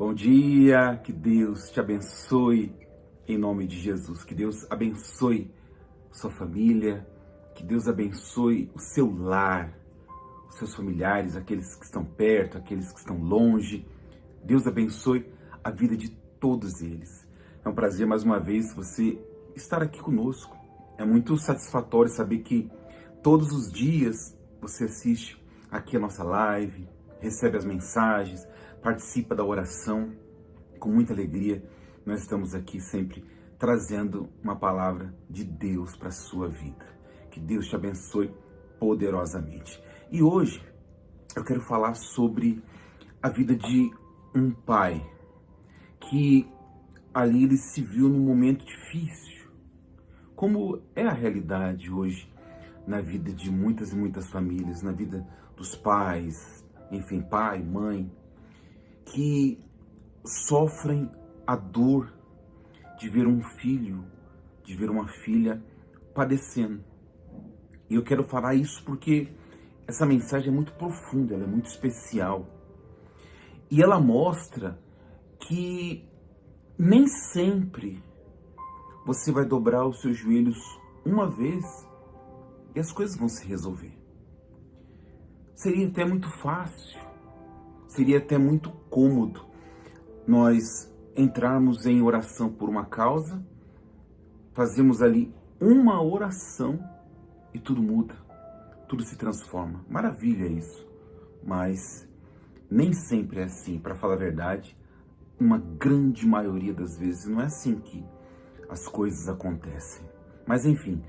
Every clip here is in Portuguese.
Bom dia, que Deus te abençoe em nome de Jesus, que Deus abençoe sua família, que Deus abençoe o seu lar, os seus familiares, aqueles que estão perto, aqueles que estão longe. Deus abençoe a vida de todos eles. É um prazer mais uma vez você estar aqui conosco. É muito satisfatório saber que todos os dias você assiste aqui a nossa live, recebe as mensagens, participa da oração. Com muita alegria, nós estamos aqui sempre trazendo uma palavra de Deus para a sua vida. Que Deus te abençoe poderosamente. E hoje eu quero falar sobre a vida de um pai que ali ele se viu num momento difícil. Como é a realidade hoje na vida de muitas e muitas famílias, na vida dos pais, enfim, pai, mãe, que sofrem a dor de ver um filho, de ver uma filha padecendo. E eu quero falar isso porque essa mensagem é muito profunda, ela é muito especial. E ela mostra que nem sempre você vai dobrar os seus joelhos uma vez e as coisas vão se resolver. Seria até muito fácil, seria até muito cômodo nós entrarmos em oração por uma causa, fazemos ali uma oração e tudo muda, tudo se transforma. Maravilha isso, mas nem sempre é assim. Para falar a verdade, uma grande maioria das vezes não é assim que as coisas acontecem. Mas enfim,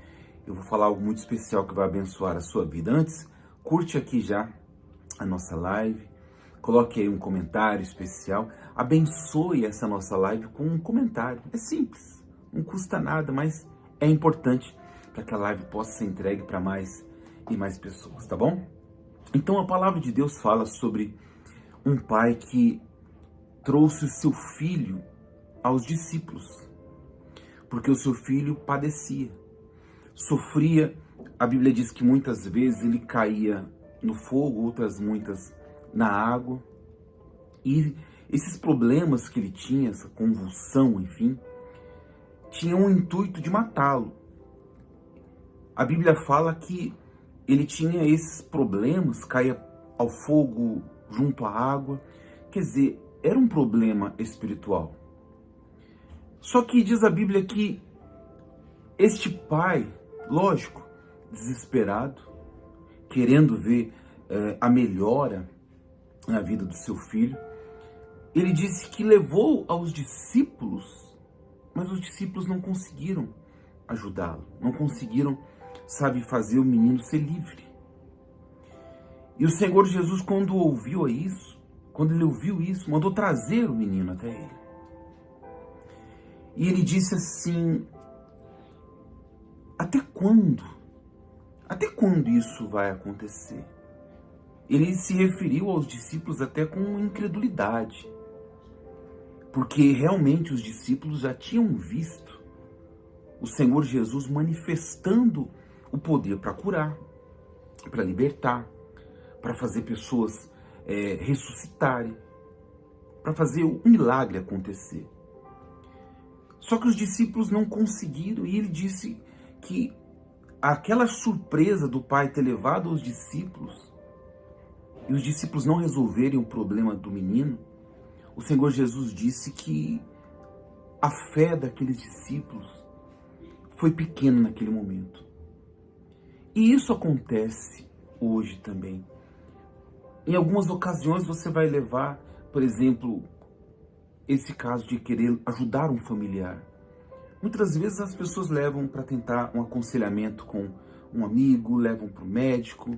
eu vou falar algo muito especial que vai abençoar a sua vida. Antes, curte aqui já a nossa live, coloque aí um comentário especial, abençoe essa nossa live com um comentário. É simples, não custa nada, mas é importante para que a live possa ser entregue para mais e mais pessoas, tá bom? Então a palavra de Deus fala sobre um pai que trouxe o seu filho aos discípulos, porque o seu filho padecia, sofria. A Bíblia diz que muitas vezes ele caía no fogo, outras muitas na água, e esses problemas que ele tinha, essa convulsão, enfim, tinham o intuito de matá-lo. A Bíblia fala que ele tinha esses problemas, caía ao fogo, junto à água, quer dizer, era um problema espiritual. Só que diz a Bíblia que este pai, lógico, desesperado, querendo ver a melhora na vida do seu filho, ele disse que levou aos discípulos, mas os discípulos não conseguiram ajudá-lo, não conseguiram, fazer o menino ser livre. E o Senhor Jesus, quando ele ouviu isso, mandou trazer o menino até ele. E ele disse assim: até quando? Até quando isso vai acontecer? Ele se referiu aos discípulos até com incredulidade, porque realmente os discípulos já tinham visto o Senhor Jesus manifestando o poder para curar, para libertar, para fazer pessoas ressuscitarem, para fazer o milagre acontecer. Só que os discípulos não conseguiram, e ele disse que aquela surpresa do pai ter levado os discípulos, e os discípulos não resolverem o problema do menino, o Senhor Jesus disse que a fé daqueles discípulos foi pequena naquele momento. E isso acontece hoje também. Em algumas ocasiões você vai levar, por exemplo, esse caso de querer ajudar um familiar. Muitas vezes as pessoas levam para tentar um aconselhamento com um amigo, levam para o médico,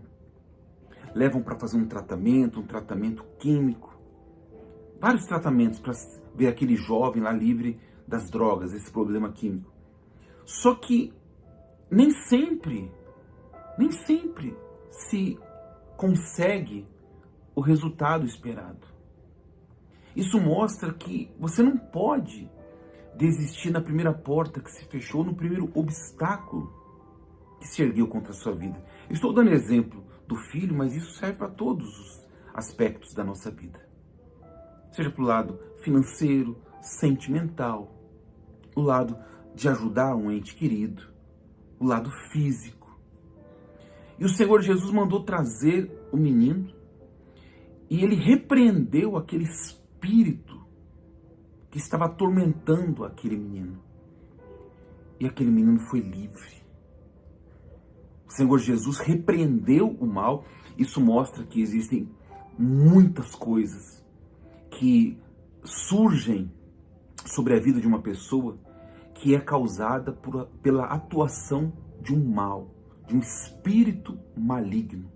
levam para fazer um tratamento químico, vários tratamentos para ver aquele jovem lá livre das drogas, esse problema químico. Só que nem sempre se consegue o resultado esperado. Isso mostra que você não pode desistir na primeira porta que se fechou, no primeiro obstáculo que se ergueu contra a sua vida. Eu estou dando exemplo do filho, mas isso serve para todos os aspectos da nossa vida. seja para o lado financeiro, sentimental, o lado de ajudar um ente querido, o lado físico. E o Senhor Jesus mandou trazer o menino e ele repreendeu aquele espírito que estava atormentando aquele menino. E aquele menino foi livre. O Senhor Jesus repreendeu o mal. Isso mostra que existem muitas coisas que surgem sobre a vida de uma pessoa que é causada pela atuação de um mal, de um espírito maligno.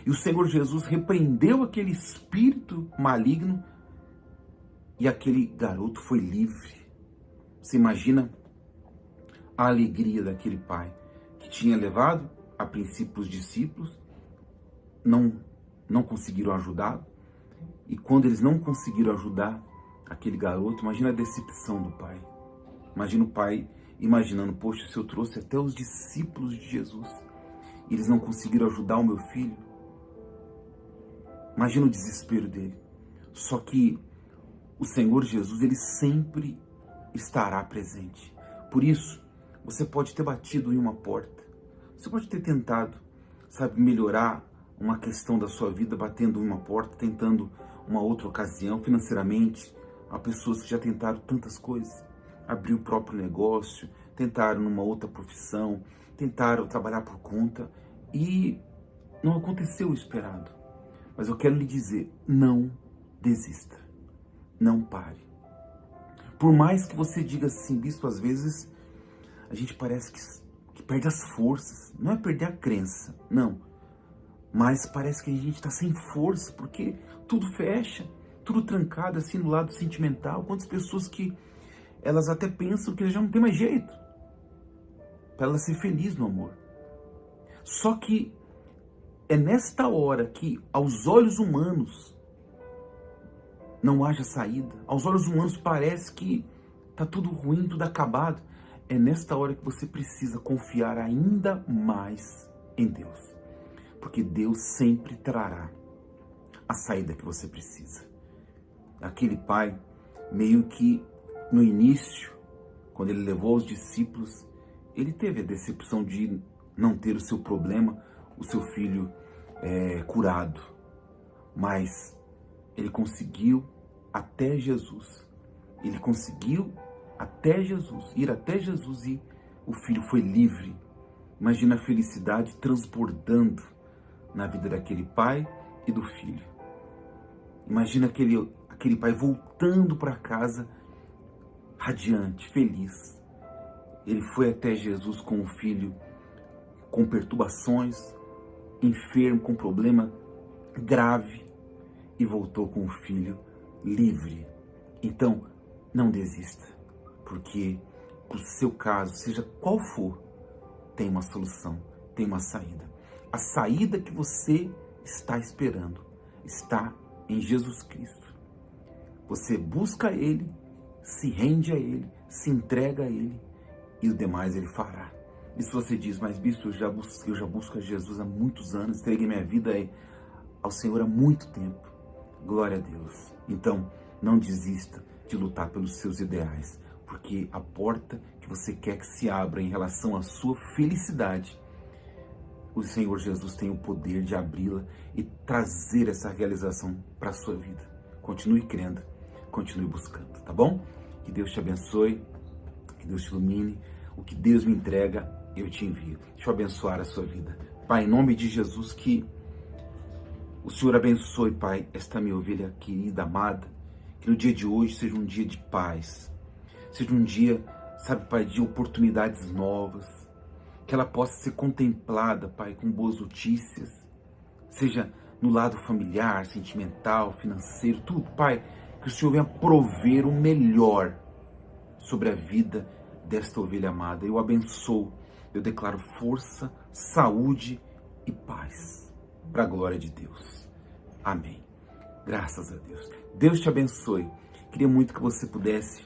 E o Senhor Jesus repreendeu aquele espírito maligno e aquele garoto foi livre. Você imagina a alegria daquele pai que tinha levado a princípio os discípulos, não conseguiram ajudá-lo, e quando eles não conseguiram ajudar aquele garoto, imagina a decepção do pai. Imagina o pai imaginando, poxa, se eu trouxe até os discípulos de Jesus e eles não conseguiram ajudar o meu filho. Imagina o desespero dele. Só que o Senhor Jesus, ele sempre estará presente. Por isso, você pode ter batido em uma porta. Você pode ter tentado, melhorar uma questão da sua vida batendo em uma porta, tentando uma outra ocasião financeiramente. Há pessoas que já tentaram tantas coisas. Abrir o próprio negócio, tentaram numa outra profissão, tentaram trabalhar por conta e não aconteceu o esperado. Mas eu quero lhe dizer, não desista, não pare. Por mais que você diga assim, bispo, às vezes a gente parece que perde as forças. Não é perder a crença, não. Mas parece que a gente está sem força, porque tudo fecha, tudo trancado assim no lado sentimental. Quantas pessoas que elas até pensam que já não tem mais jeito para ela ser feliz no amor. Só que é nesta hora que, aos olhos humanos, não haja saída. Aos olhos humanos parece que está tudo ruim, tudo acabado. É nesta hora que você precisa confiar ainda mais em Deus. Porque Deus sempre trará a saída que você precisa. Aquele pai, meio que no início, quando ele levou os discípulos, ele teve a decepção de não ter o seu problema, o seu filho curado. Mas ele conseguiu até Jesus. Ele conseguiu ir até Jesus e o filho foi livre. Imagina a felicidade transbordando na vida daquele pai e do filho. Imagina aquele pai voltando para casa radiante, feliz. Ele foi até Jesus com o filho com perturbações, enfermo, com problema grave, e voltou com o filho livre. Então, não desista, porque o seu caso, seja qual for, tem uma solução, tem uma saída. A saída que você está esperando está em Jesus Cristo. Você busca Ele, se rende a Ele, se entrega a Ele, e o demais Ele fará. E se você diz, mas bispo, eu já busco a Jesus há muitos anos, entreguei minha vida ao Senhor há muito tempo. Glória a Deus. Então, não desista de lutar pelos seus ideais, porque a porta que você quer que se abra em relação à sua felicidade, o Senhor Jesus tem o poder de abri-la e trazer essa realização para a sua vida. Continue crendo, continue buscando, tá bom? Que Deus te abençoe, que Deus te ilumine. O que Deus me entrega, eu te envio. Deixa eu abençoar a sua vida. Pai, em nome de Jesus, que o Senhor abençoe, Pai, esta minha ovelha querida, amada. Que no dia de hoje seja um dia de paz. Seja um dia, Pai, de oportunidades novas. Que ela possa ser contemplada, Pai, com boas notícias. Seja no lado familiar, sentimental, financeiro, tudo, Pai. Que o Senhor venha prover o melhor sobre a vida desta ovelha amada. Eu abençoo, eu declaro força, saúde e paz, para a glória de Deus. Amém. Graças a Deus. Deus te abençoe. Queria muito que você pudesse,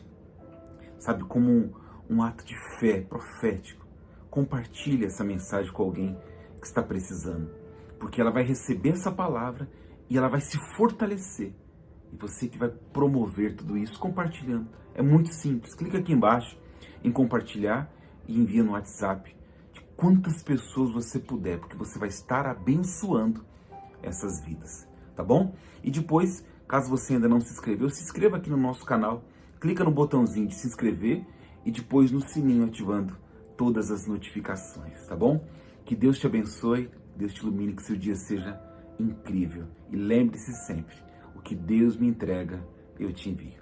como um ato de fé profético, compartilhe essa mensagem com alguém que está precisando, porque ela vai receber essa palavra e ela vai se fortalecer E você que vai promover tudo isso compartilhando. É muito simples. Clica aqui embaixo em compartilhar e envia no WhatsApp de quantas pessoas você puder, porque você vai estar abençoando essas vidas, tá bom? E depois, caso você ainda não se inscreveu, se inscreva aqui no nosso canal, clica no botãozinho de se inscrever e depois no sininho ativando todas as notificações, tá bom? Que Deus te abençoe, Deus te ilumine, que seu dia seja incrível. E lembre-se sempre, o que Deus me entrega, eu te envio.